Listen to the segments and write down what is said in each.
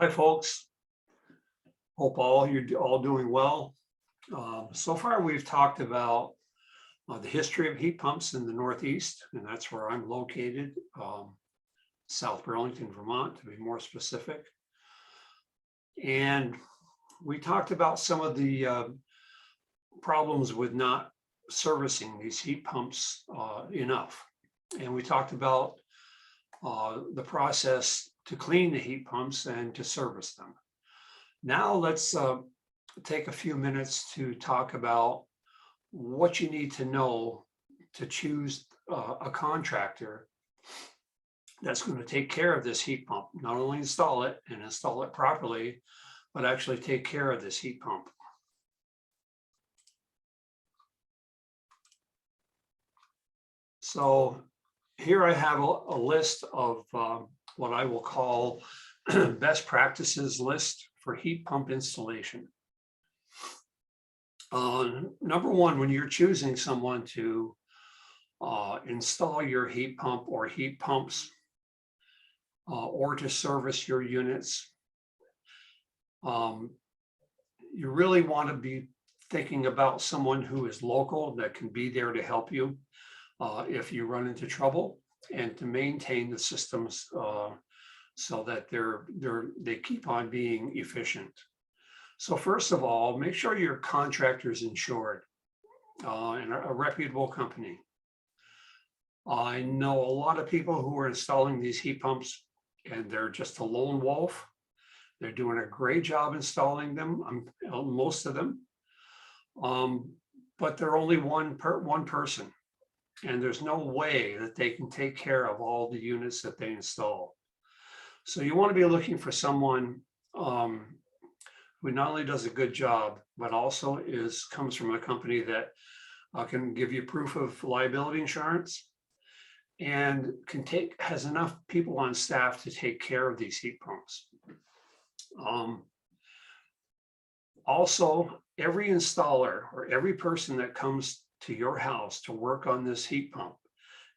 Hi, folks. Hope you're all doing well. So far, we've talked about the history of heat pumps in the Northeast, and that's where I'm located, South Burlington, Vermont, to be more specific. And we talked about some of the problems with not servicing these heat pumps enough. And we talked about the process to clean the heat pumps and to service them. Now let's take a few minutes to talk about what you need to know to choose a contractor that's going to take care of this heat pump. Not only install it and install it properly, but actually take care of this heat pump. So here I have a list of what I will call best practices list for heat pump installation. Number one, when you're choosing someone to install your heat pump or heat pumps or to service your units, you really want to be thinking about someone who is local that can be there to help you if you run into trouble, and to maintain the systems so that they keep on being efficient. So first of all, make sure your contractor is insured and a reputable company. I know a lot of people who are installing these heat pumps and they're just a lone wolf. They're doing a great job installing them, most of them, but they're only one person, and there's no way that they can take care of all the units that they install. So you want to be looking for someone who not only does a good job, but also comes from a company that can give you proof of liability insurance and has enough people on staff to take care of these heat pumps. Also, every installer or every person that comes to your house to work on this heat pump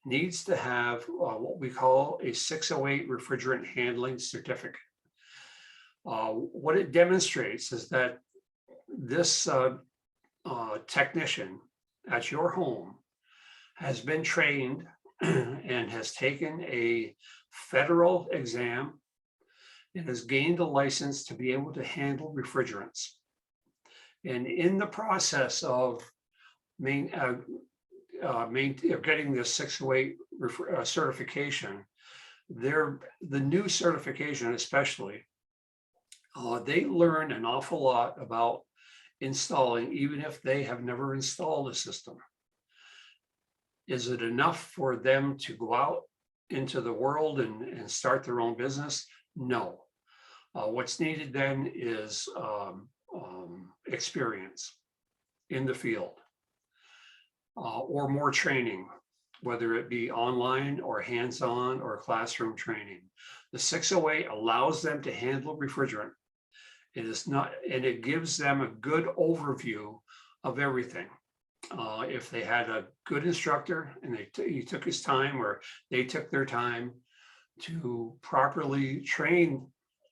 needs to have what we call a 608 refrigerant handling certificate. What it demonstrates is that this technician at your home has been trained and has taken a federal exam and has gained a license to be able to handle refrigerants. And in the process of getting this 608 certification, the new certification especially, they learn an awful lot about installing, even if they have never installed a system. Is it enough for them to go out into the world and start their own business? No. What's needed then is experience in the field or more training, whether it be online or hands-on or classroom training. The 608 allows them to handle refrigerant. It gives them a good overview of everything. If they had a good instructor and he took his time, or they took their time to properly train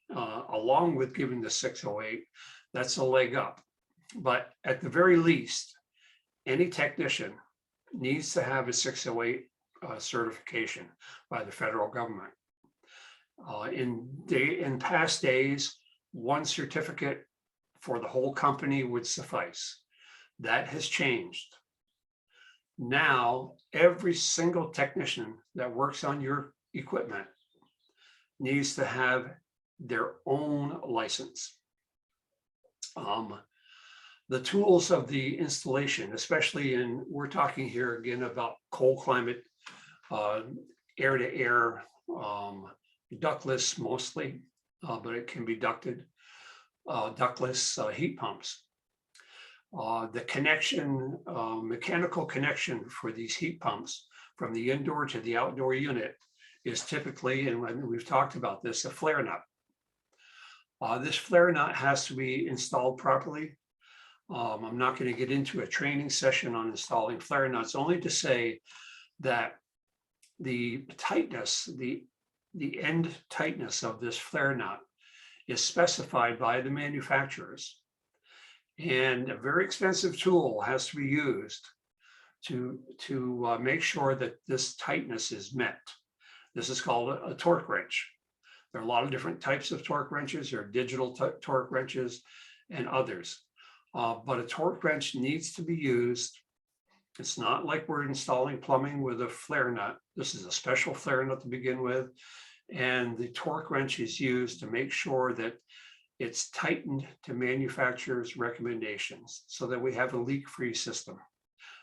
along with giving the 608, that's a leg up. But at the very least, any technician needs to have a 608 certification by the federal government. In past days, one certificate for the whole company would suffice. That has changed. Now, every single technician that works on your equipment needs to have their own license. The tools of the installation, especially we're talking here again about cold climate, air to air, ductless mostly, but it can be ducted, ductless heat pumps. The connection, mechanical connection for these heat pumps from the indoor to the outdoor unit is typically, and we've talked about this, a flare nut. This flare nut has to be installed properly. I'm not going to get into a training session on installing flare nuts, only to say that the tightness, the end tightness of this flare nut is specified by the manufacturers. And a very expensive tool has to be used to make sure that this tightness is met. This is called a torque wrench. There are a lot of different types of torque wrenches. There are digital torque wrenches and others. But a torque wrench needs to be used. It's not like we're installing plumbing with a flare nut. This is a special flare nut to begin with. And the torque wrench is used to make sure that it's tightened to manufacturer's recommendations so that we have a leak-free system.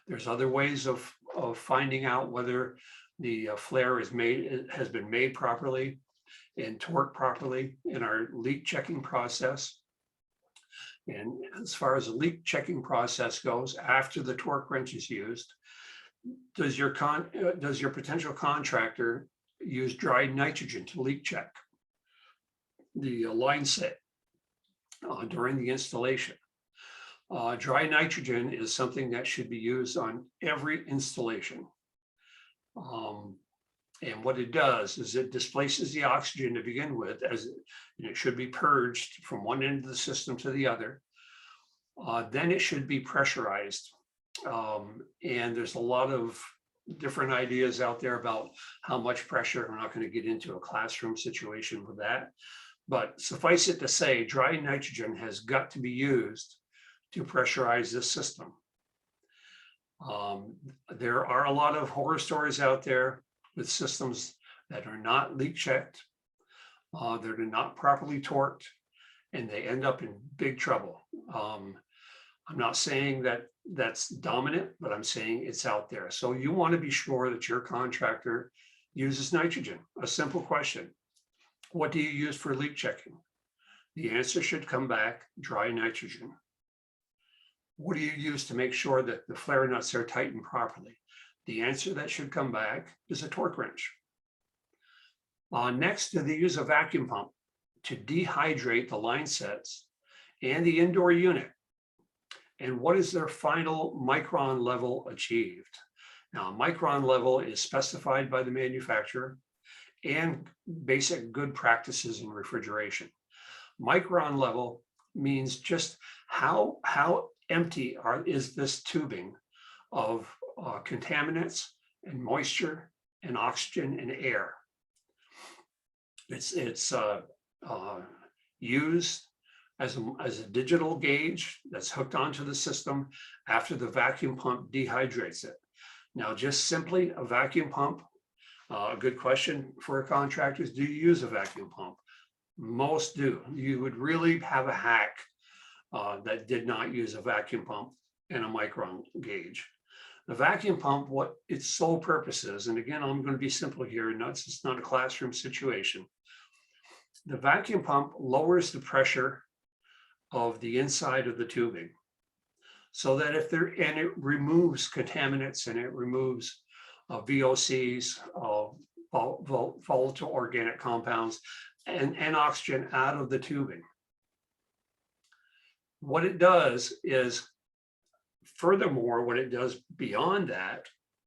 There's other ways of finding out whether the flare has been made properly and torqued properly in our leak checking process. And as far as the leak checking process goes, after the torque wrench is used, does your potential contractor use dry nitrogen to leak check the line set during the installation? Dry nitrogen is something that should be used on every installation. And what it does is it displaces the oxygen to begin with, and it should be purged from one end of the system to the other. Then it should be pressurized. And there's a lot of different ideas out there about how much pressure. We're not going to get into a classroom situation with that. But suffice it to say, dry nitrogen has got to be used to pressurize this system. There are a lot of horror stories out there with systems that are not leak checked, that are not properly torqued, and they end up in big trouble. I'm not saying that that's dominant, but I'm saying it's out there. So you want to be sure that your contractor uses nitrogen. A simple question: what do you use for leak checking? The answer should come back: dry nitrogen. What do you use to make sure that the flare nuts are tightened properly? The answer that should come back is a torque wrench. Next, do they use a vacuum pump to dehydrate the line sets and the indoor unit? And what is their final micron level achieved? Now, micron level is specified by the manufacturer and basic good practices in refrigeration. Micron level means just how empty is this tubing of contaminants and moisture and oxygen and air. It's used as a digital gauge that's hooked onto the system after the vacuum pump dehydrates it. Now, just simply a vacuum pump, a good question for contractors: do you use a vacuum pump? Most do. You would really have a hack that did not use a vacuum pump and a micron gauge. The vacuum pump, what its sole purpose is, and again, I'm going to be simple here, and it's not a classroom situation. The vacuum pump lowers the pressure of the inside of the tubing so that and it removes contaminants and it removes VOCs, volatile organic compounds, and oxygen out of the tubing. What it does is, furthermore, what it does beyond that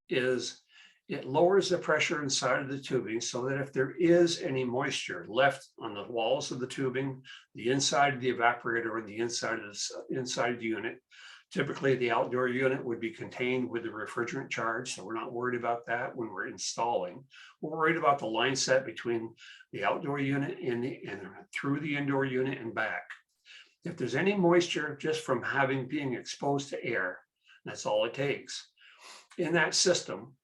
is it lowers the pressure inside of the tubing so that if there is any moisture left on the walls of the tubing, the inside of the evaporator, and the inside of the unit, typically the outdoor unit would be contained with the refrigerant charge, so we're not worried about that when we're installing. We're worried about the line set between the outdoor unit and through the indoor unit and back. If there's any moisture just from being exposed to air, that's all it takes. In that system,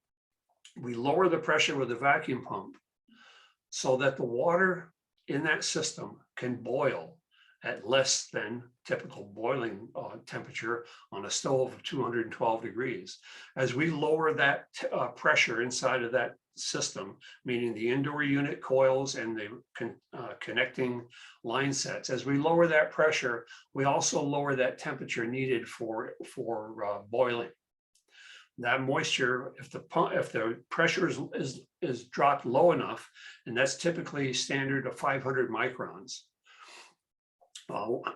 we lower the pressure with the vacuum pump so that the water in that system can boil at less than typical boiling temperature on a stove of 212 degrees. As we lower that pressure inside of that system, meaning the indoor unit coils and the connecting line sets, as we lower that pressure, we also lower that temperature needed for boiling. That moisture, if the pressure is dropped low enough, and that's typically standard of 500 microns.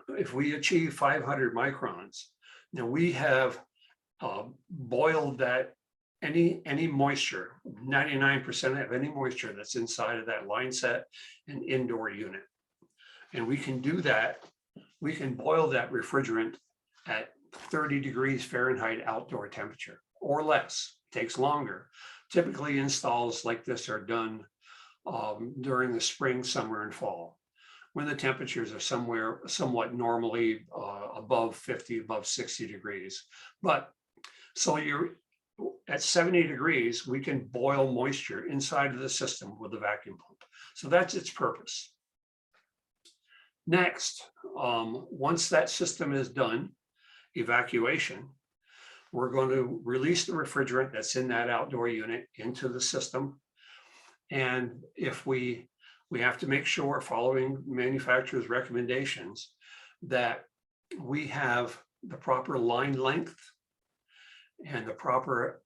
If we achieve 500 microns, now we have boiled that any moisture, 99% of any moisture that's inside of that line set and indoor unit. And we can do that. We can boil that refrigerant at 30 degrees Fahrenheit outdoor temperature or less. It takes longer. Typically installs like this are done during the spring, summer, and fall, when the temperatures are somewhat normally above 50, above 60 degrees. But so you're at 70 degrees, we can boil moisture inside of the system with the vacuum pump. So that's its purpose. Next, once that system is done, evacuation, we're going to release the refrigerant that's in that outdoor unit into the system. And if we have to make sure, following manufacturer's recommendations, that we have the proper line length and the proper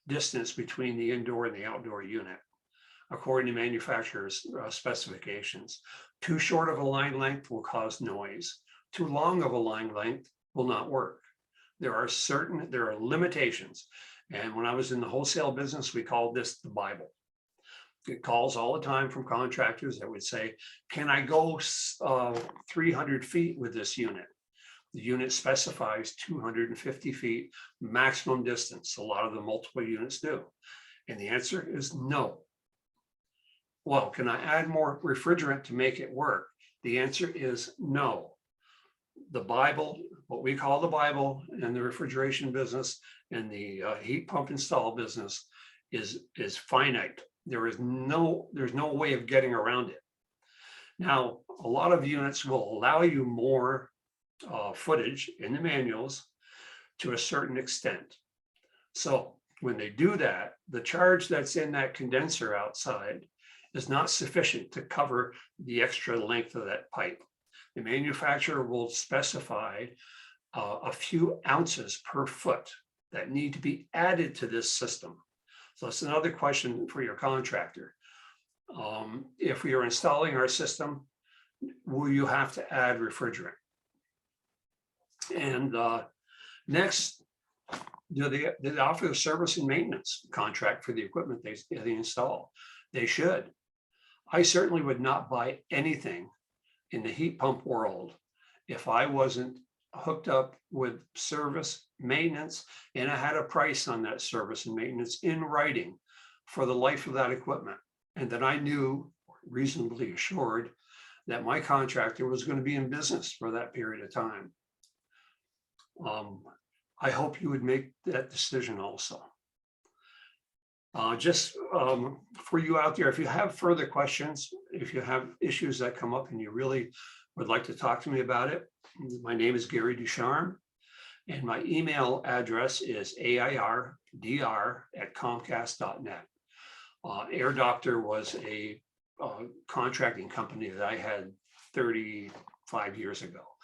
distance between the indoor and the outdoor unit, according to manufacturer's specifications. Too short of a line length will cause noise. Too long of a line length will not work. There are limitations. And when I was in the wholesale business, we called this the Bible. Get calls all the time from contractors that would say, can I go 300 feet with this unit? The unit specifies 250 feet maximum distance. A lot of the multiple units do. And the answer is no. Well, can I add more refrigerant to make it work? The answer is no. The Bible, what we call the Bible in the refrigeration business and the heat pump install business is finite. There's no way of getting around it. Now, a lot of units will allow you more footage in the manuals to a certain extent. So when they do that, the charge that's in that condenser outside is not sufficient to cover the extra length of that pipe. The manufacturer will specify a few ounces per foot that need to be added to this system. So it's another question for your contractor. If we are installing our system, will you have to add refrigerant? And next, do they offer a service and maintenance contract for the equipment they install? They should. I certainly would not buy anything in the heat pump world if I wasn't hooked up with service, maintenance, and I had a price on that service and maintenance in writing for the life of that equipment. And that I knew, reasonably assured, that my contractor was going to be in business for that period of time. I hope you would make that decision also. Just for you out there, if you have further questions, if you have issues that come up and you really would like to talk to me about it, my name is Gary Ducharme, and my email address is airdr@comcast.net. Air Doctor was a contracting company that I had 35 years ago.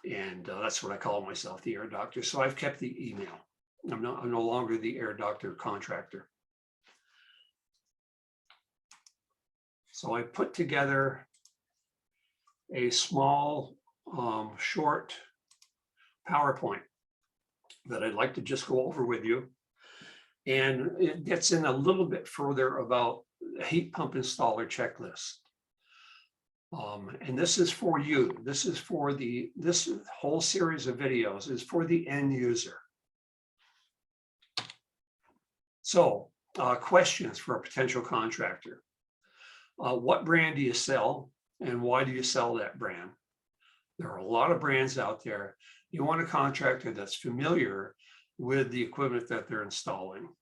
And that's what I call myself, the Air Doctor. So I've kept the email. I'm no longer the Air Doctor contractor. So I put together a small, short PowerPoint that I'd like to just go over with you. And it gets in a little bit further about the heat pump installer checklist. And this is for you. This whole series of videos is for the end user. So questions for a potential contractor. What brand do you sell and why do you sell that brand? There are a lot of brands out there. You want a contractor that's familiar with the equipment that they're installing.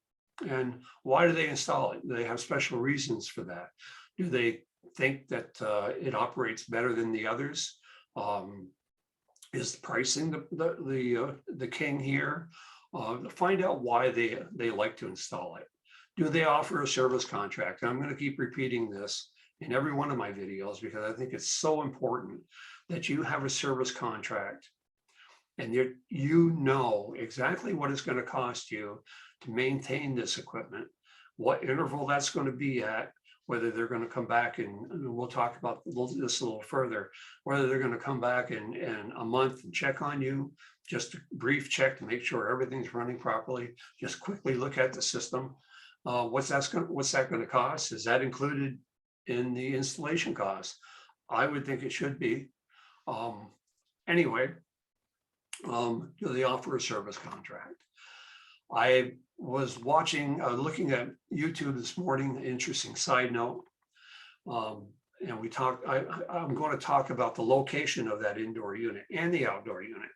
And why do they install it? Do they have special reasons for that? Do they think that it operates better than the others? Is pricing the king here? Find out why they like to install it. Do they offer a service contract? I'm going to keep repeating this in every one of my videos because I think it's so important that you have a service contract and you know exactly what it's going to cost you to maintain this equipment, what interval that's going to be at, whether they're going to come back and we'll talk about this a little further, whether they're going to come back in a month and check on you, just a brief check to make sure everything's running properly, just quickly look at the system. What's that going to cost? Is that included in the installation cost. I would think it should be. Anyway, do they offer a service contract? I was looking at YouTube this morning, interesting side note. And I'm going to talk about the location of that indoor unit and the outdoor unit.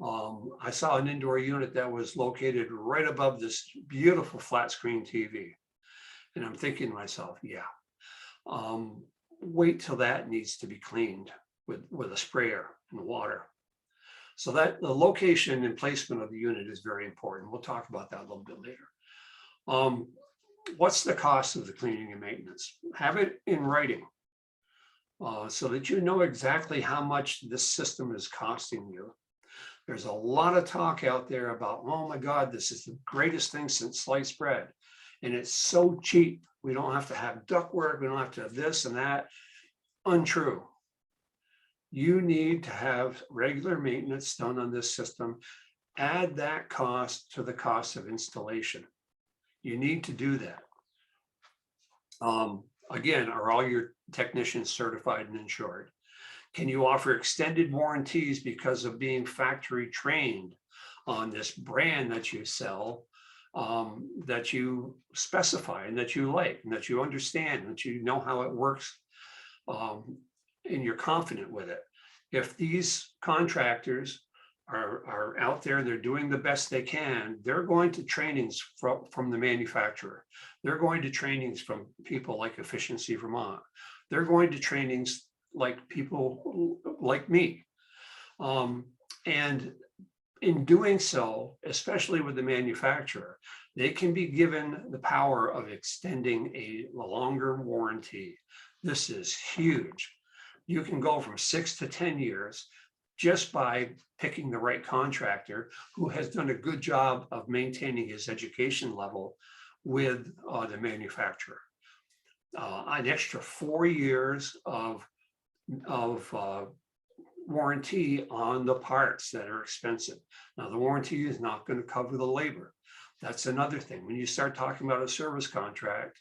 I saw an indoor unit that was located right above this beautiful flat screen TV. And I'm thinking to myself, yeah, wait till that needs to be cleaned with a sprayer and water. So that the location and placement of the unit is very important. We'll talk about that a little bit later. What's the cost of the cleaning and maintenance? Have it in writing so that you know exactly how much this system is costing you. There's a lot of talk out there about, oh my God, this is the greatest thing since sliced bread. And it's so cheap. We don't have to have ductwork. We don't have to have this and that. Untrue. You need to have regular maintenance done on this system. Add that cost to the cost of installation. You need to do that. Again, are all your technicians certified and insured? Can you offer extended warranties because of being factory trained on this brand that you sell, that you specify and that you like and that you understand, that you know how it works, and you're confident with it? If these contractors are out there and they're doing the best they can, they're going to trainings from the manufacturer. They're going to trainings from people like Efficiency Vermont. They're going to trainings like people like me. And in doing so, especially with the manufacturer, they can be given the power of extending a longer warranty. This is huge. You can go from 6 to 10 years just by picking the right contractor who has done a good job of maintaining his education level with the manufacturer. An extra 4 years of warranty on the parts that are expensive. Now, the warranty is not going to cover the labor. That's another thing. When you start talking about a service contract,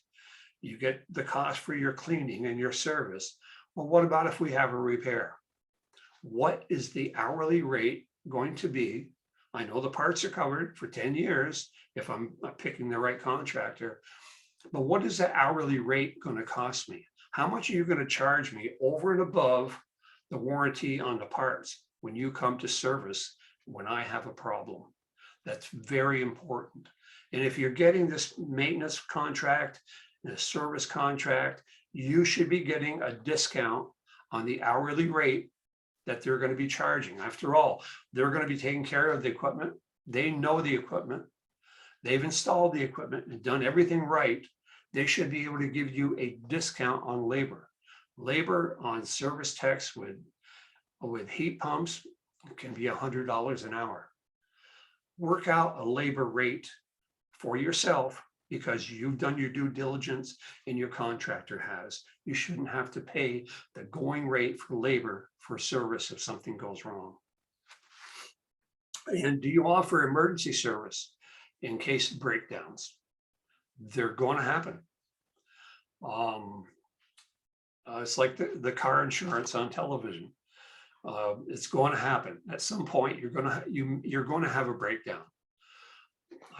you get the cost for your cleaning and your service. Well, what about if we have a repair? What is the hourly rate going to be? I know the parts are covered for 10 years if I'm picking the right contractor, but what is the hourly rate going to cost me? How much are you going to charge me over and above the warranty on the parts when you come to service when I have a problem? That's very important. And if you're getting this maintenance contract and a service contract, you should be getting a discount on the hourly rate that they're going to be charging. After all, they're going to be taking care of the equipment. They know the equipment. They've installed the equipment and done everything right. They should be able to give you a discount on labor. Labor on service techs with heat pumps can be $100 an hour. Work out a labor rate for yourself because you've done your due diligence and your contractor has. You shouldn't have to pay the going rate for labor for service if something goes wrong. And do you offer emergency service in case of breakdowns? They're going to happen. It's like the car insurance on television. It's going to happen. At some point, you're going to have a breakdown.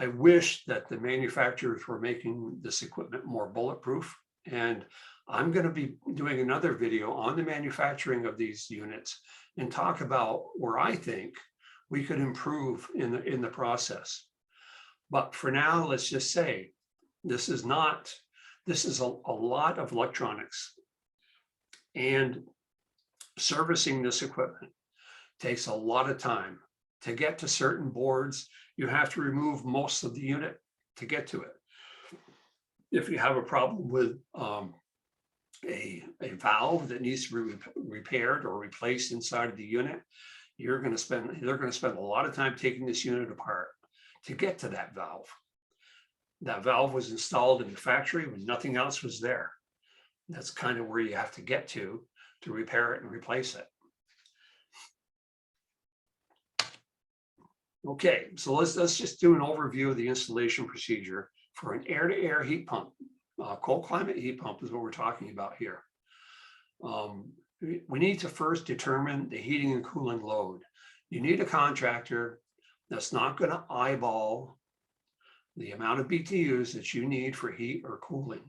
I wish that the manufacturers were making this equipment more bulletproof. And I'm going to be doing another video on the manufacturing of these units and talk about where I think we could improve in the process. But for now, let's just say this is a lot of electronics, and servicing this equipment takes a lot of time. To get to certain boards, you have to remove most of the unit to get to it. If you have a problem with a valve that needs to be repaired or replaced inside of the unit, they're going to spend a lot of time taking this unit apart to get to that valve. That valve was installed in the factory when nothing else was there. That's kind of where you have to get to repair it and replace it. Okay, so let's just do an overview of the installation procedure for an air-to-air heat pump Cold climate heat pump is what we're talking about here. We need to first determine the heating and cooling load. You need a contractor that's not going to eyeball the amount of BTUs that you need for heat or cooling,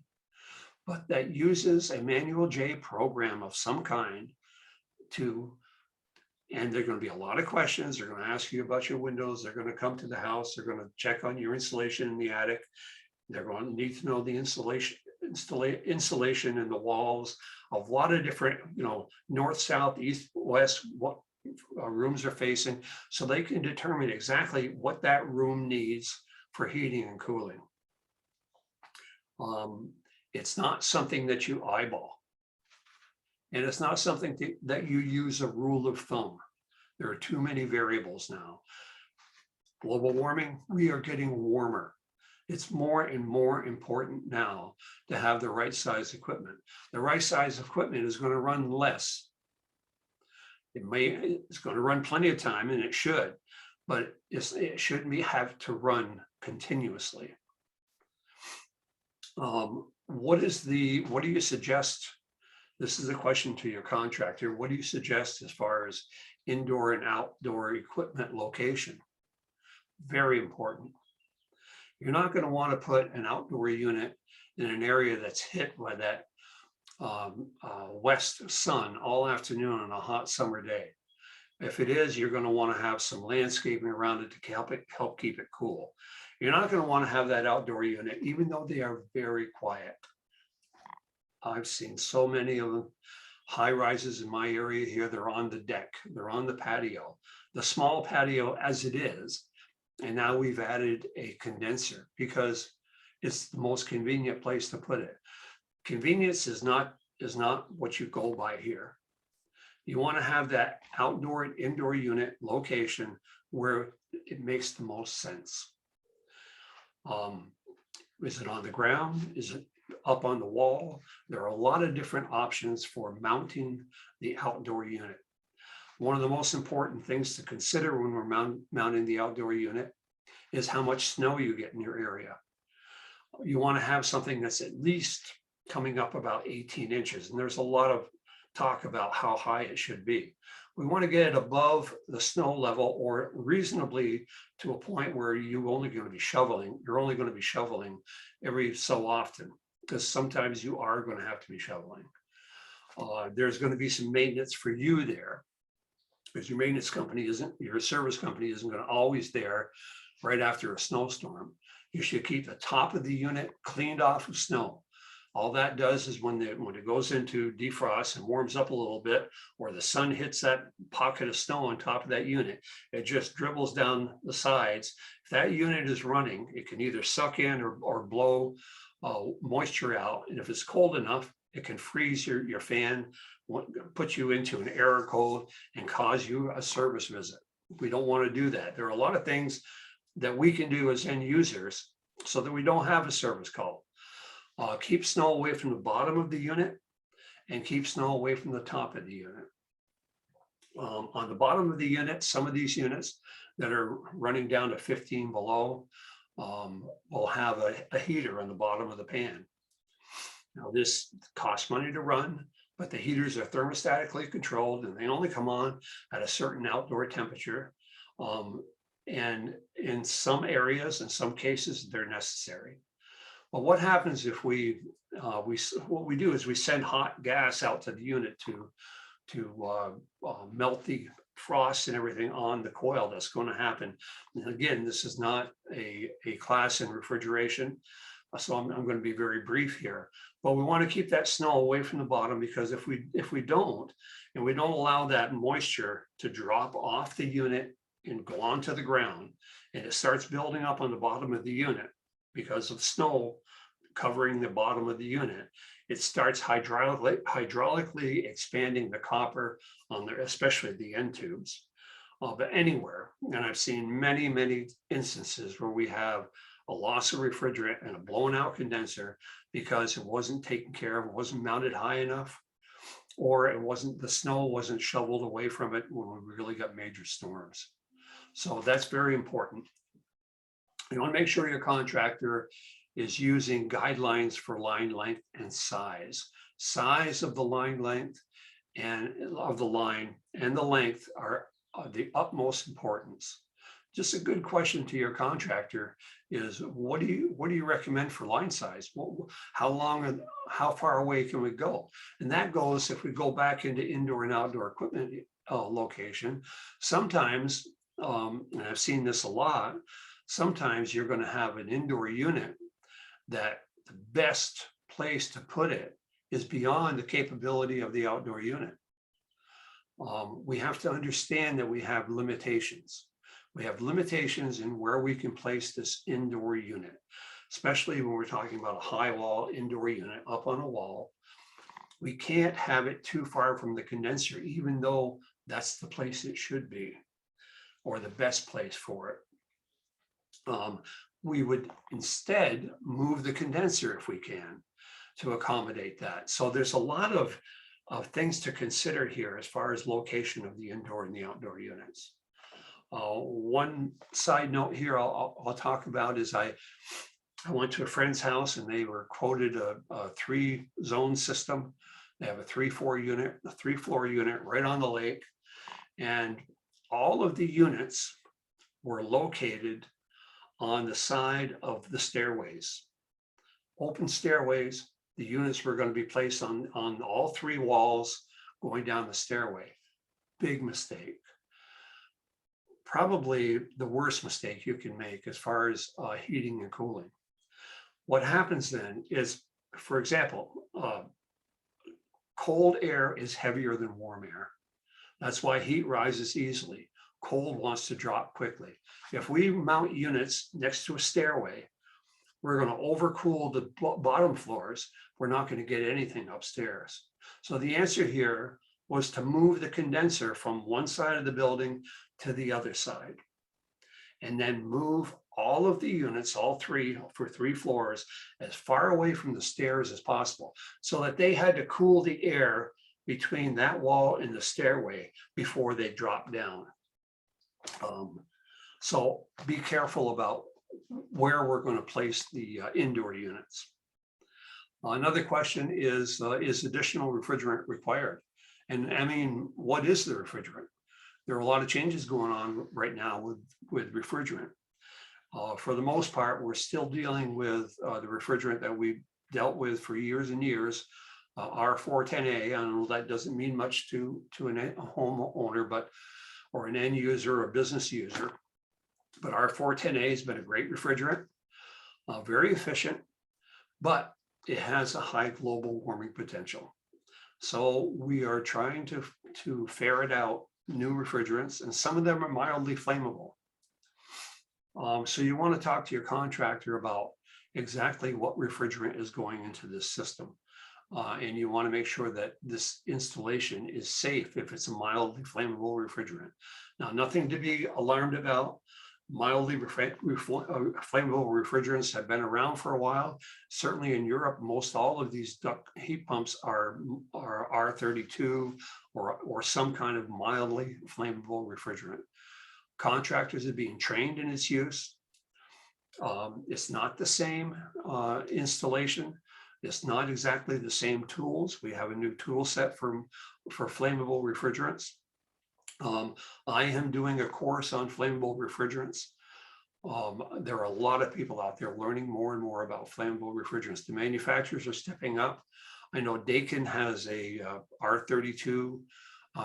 but that uses a manual J program of some kind to, and there are going to be a lot of questions. They're going to ask you about your windows. They're going to come to the house. They're going to check on your insulation in the attic. They're going to need to know the insulation in the walls, a lot of different, north, south, east, west, what rooms are facing, so they can determine exactly what that room needs for heating and cooling. It's not something that you eyeball. And it's not something that you use a rule of thumb. There are too many variables now. Global warming, we are getting warmer. It's more and more important now to have the right size equipment. The right size equipment is going to run less. It's going to run plenty of time, and it should, but it shouldn't have to run continuously. What do you suggest? This is a question to your contractor. What do you suggest as far as indoor and outdoor equipment location? Very important. You're not going to want to put an outdoor unit in an area that's hit by that west sun all afternoon on a hot summer day. If it is, you're going to want to have some landscaping around it to help keep it cool. You're not going to want to have that outdoor unit, even though they are very quiet. I've seen so many of them. High rises in my area here, they're on the deck, they're on the patio, the small patio as it is. And now we've added a condenser because it's the most convenient place to put it. Convenience is not what you go by here. You want to have that outdoor and indoor unit location where it makes the most sense. Is it on the ground? Is it up on the wall? There are a lot of different options for mounting the outdoor unit. One of the most important things to consider when we're mounting the outdoor unit is how much snow you get in your area. You want to have something that's at least coming up about 18 inches. And there's a lot of talk about how high it should be. We want to get it above the snow level, or reasonably to a point where you're only going to be shoveling every so often, because sometimes you are going to have to be shoveling. There's going to be some maintenance for you there, because your service company isn't going to always there right after a snowstorm. You should keep the top of the unit cleaned off of snow. All that does is when it goes into defrost and warms up a little bit, or the sun hits that pocket of snow on top of that unit, it just dribbles down the sides. If that unit is running, it can either suck in or blow moisture out. And if it's cold enough, it can freeze your fan, put you into an error code, and cause you a service visit. We don't want to do that. There are a lot of things that we can do as end users so that we don't have a service call. Keep snow away from the bottom of the unit and keep snow away from the top of the unit. On the bottom of the unit, some of these units that are running down to 15 below will have a heater on the bottom of the pan. Now, this costs money to run, but the heaters are thermostatically controlled and they only come on at a certain outdoor temperature. And in some areas, in some cases, they're necessary. Well, what happens if what we do is we send hot gas out to the unit to melt the frost and everything on the coil? That's going to happen. And again, this is not a class in refrigeration, so I'm going to be very brief here. But we want to keep that snow away from the bottom, because if we don't, and we don't allow that moisture to drop off the unit and go onto the ground, and it starts building up on the bottom of the unit because of snow covering the bottom of the unit, it starts hydraulically expanding the copper on there, especially the end tubes, but anywhere. And I've seen many, many instances where we have a loss of refrigerant and a blown out condenser because it wasn't taken care of, it wasn't mounted high enough, or the snow wasn't shoveled away from it when we really got major storms. So that's very important. You want to make sure your contractor is using guidelines for line length and size. Size of the line length and of the line and the length are of the utmost importance. Just a good question to your contractor is, what do you recommend for line size? How long and how far away can we go? And that goes, if we go back into indoor and outdoor equipment location, sometimes, and I've seen this a lot, sometimes you're going to have an indoor unit that the best place to put it is beyond the capability of the outdoor unit. We have to understand that we have limitations. We have limitations in where we can place this indoor unit, especially when we're talking about a high wall indoor unit up on a wall. We can't have it too far from the condenser, even though that's the place it should be, or the best place for it. We would instead move the condenser if we can to accommodate that. So there's a lot of things to consider here as far as location of the indoor and the outdoor units. One side note here I'll talk about is I went to a friend's house and they were quoted a 3-zone system. They have a 3-floor unit right on the lake. And all of the units were located on the side of the stairways, open stairways. The units were going to be placed on all 3 walls going down the stairway. Big mistake. Probably the worst mistake you can make as far as heating and cooling. What happens then is, for example, cold air is heavier than warm air. That's why heat rises easily. Cold wants to drop quickly. If we mount units next to a stairway, we're going to overcool the bottom floors. We're not going to get anything upstairs. So the answer here was to move the condenser from one side of the building to the other side, and then move all of the units, all 3 for 3 floors, as far away from the stairs as possible, so that they had to cool the air between that wall and the stairway before they drop down. So be careful about where we're going to place the indoor units. Another question is additional refrigerant required? And I mean, what is the refrigerant? There are a lot of changes going on right now with refrigerant. For the most part, we're still dealing with the refrigerant that we've dealt with for years and years, R410A. I know that doesn't mean much to a homeowner, or an end user or business user, but R410A has been a great refrigerant, very efficient, but it has a high global warming potential. So we are trying to ferret out new refrigerants, and some of them are mildly flammable. So you want to talk to your contractor about exactly what refrigerant is going into this system. And you want to make sure that this installation is safe if it's a mildly flammable refrigerant. Now, nothing to be alarmed about. Mildly flammable refrigerants have been around for a while. Certainly in Europe, most all of these duct heat pumps are R32 or some kind of mildly flammable refrigerant. Contractors are being trained in its use. It's not the same installation. It's not exactly the same tools. We have a new tool set for flammable refrigerants. I am doing a course on flammable refrigerants. There are a lot of people out there learning more and more about flammable refrigerants. The manufacturers are stepping up. I know Daikin has a R32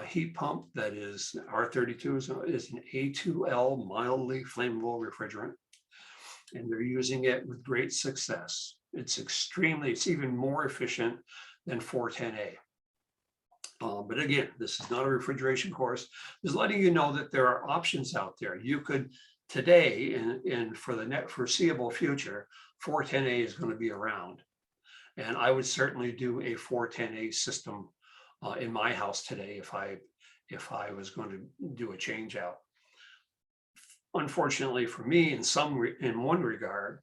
heat pump that is R32 is an A2L mildly flammable refrigerant, and they're using it with great success. It's even more efficient than 410A. But again, this is not a refrigeration course. Just letting you know that there are options out there. You could today, and for the foreseeable future, 410A is going to be around. And I would certainly do a 410A system in my house today if I was going to do a change out. Unfortunately for me, in one regard,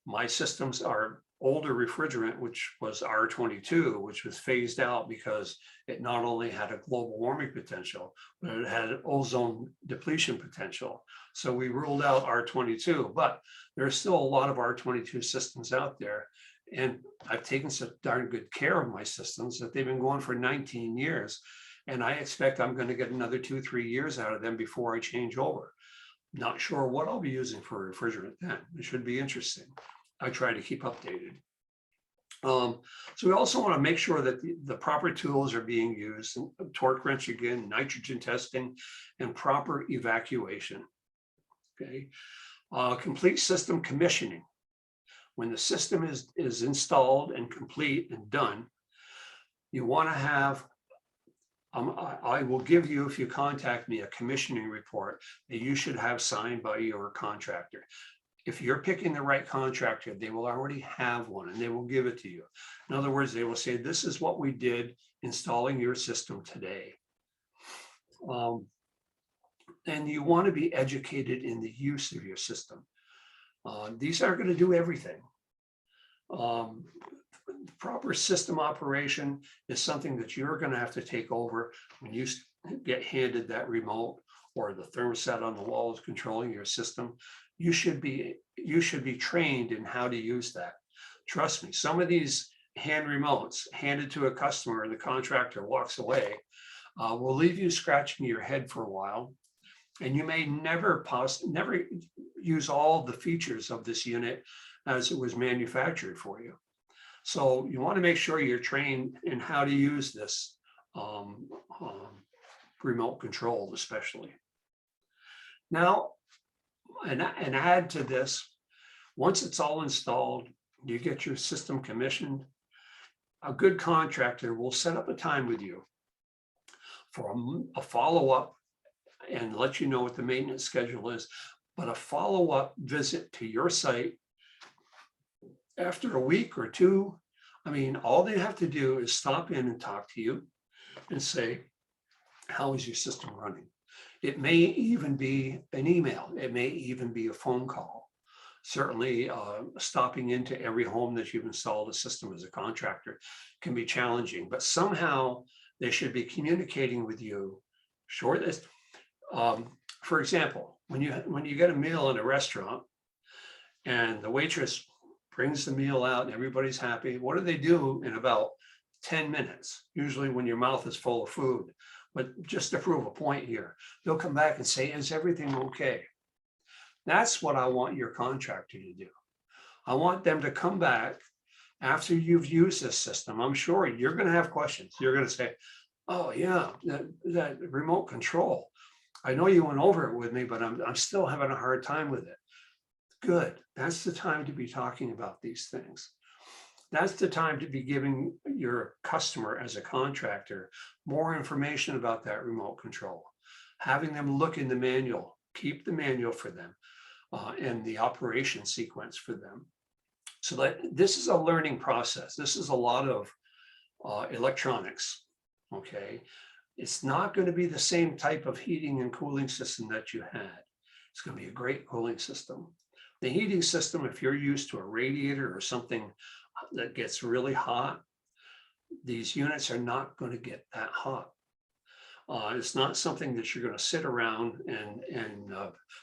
my systems are older refrigerant, which was R22, which was phased out because it not only had a global warming potential, but it had an ozone depletion potential. So we ruled out R22, but there's still a lot of R22 systems out there. And I've taken such darn good care of my systems that they've been going for 19 years. And I expect I'm going to get another 2-3 years out of them before I change over. Not sure what I'll be using for refrigerant then. It should be interesting. I try to keep updated. So we also want to make sure that the proper tools are being used, and torque wrench again, nitrogen testing, and proper evacuation. Okay. Complete system commissioning. When the system is installed and complete and done, you want to have, I will give you, if you contact me, a commissioning report that you should have signed by your contractor. If you're picking the right contractor, they will already have one and they will give it to you. In other words, they will say, this is what we did installing your system today. And you want to be educated in the use of your system. These aren't going to do everything. Proper system operation is something that you're going to have to take over when you get handed that remote or the thermostat on the wall is controlling your system. You should be trained in how to use that. Trust me, some of these hand remotes handed to a customer and the contractor walks away will leave you scratching your head for a while. And you may never use all the features of this unit as it was manufactured for you. So you want to make sure you're trained in how to use this remote control, especially. Now, and add to this, once it's all installed, you get your system commissioned, a good contractor will set up a time with you for a follow-up and let you know what the maintenance schedule is, but a follow-up visit to your site after a week or two. I mean, all they have to do is stop in and talk to you and say, how is your system running? It may even be an email. It may even be a phone call. Certainly stopping into every home that you've installed a system as a contractor can be challenging, but somehow they should be communicating with you. For example, when you get a meal in a restaurant and the waitress brings the meal out and everybody's happy, what do they do in about 10 minutes? Usually when your mouth is full of food. But just to prove a point here, they'll come back and say, is everything okay? That's what I want your contractor to do. I want them to come back after you've used this system. I'm sure you're going to have questions. You're going to say, oh yeah, that remote control. I know you went over it with me, but I'm still having a hard time with it. Good. That's the time to be talking about these things. That's the time to be giving your customer as a contractor more information about that remote control, having them look in the manual, keep the manual for them, and the operation sequence for them. So that this is a learning process. This is a lot of electronics, okay? It's not going to be the same type of heating and cooling system that you had. It's going to be a great cooling system. The heating system, if you're used to a radiator or something that gets really hot, these units are not going to get that hot. It's not something that you're going to sit around and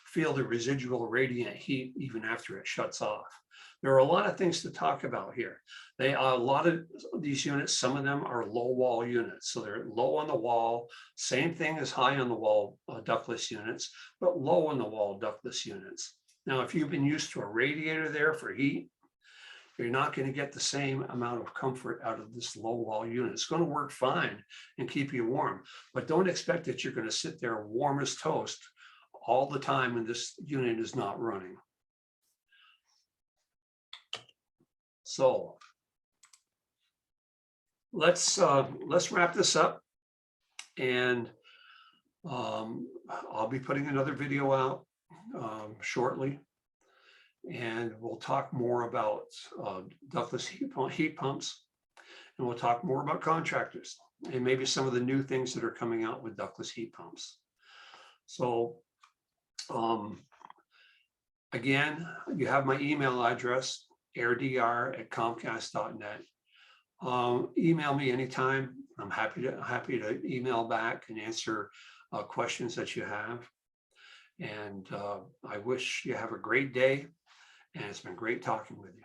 feel the residual radiant heat even after it shuts off. There are a lot of things to talk about here. A lot of these units, some of them are low wall units. So they're low on the wall, same thing as high on the wall ductless units, but low on the wall ductless units. Now, if you've been used to a radiator there for heat, you're not going to get the same amount of comfort out of this low wall unit. It's going to work fine and keep you warm, but don't expect that you're going to sit there warm as toast all the time when this unit is not running. So let's wrap this up, and I'll be putting another video out shortly. And we'll talk more about ductless heat pumps, and we'll talk more about contractors and maybe some of the new things that are coming out with ductless heat pumps. So again, you have my email address, airdr@comcast.net. Email me anytime. I'm happy to email back and answer questions that you have. And I wish you have a great day. And it's been great talking with you.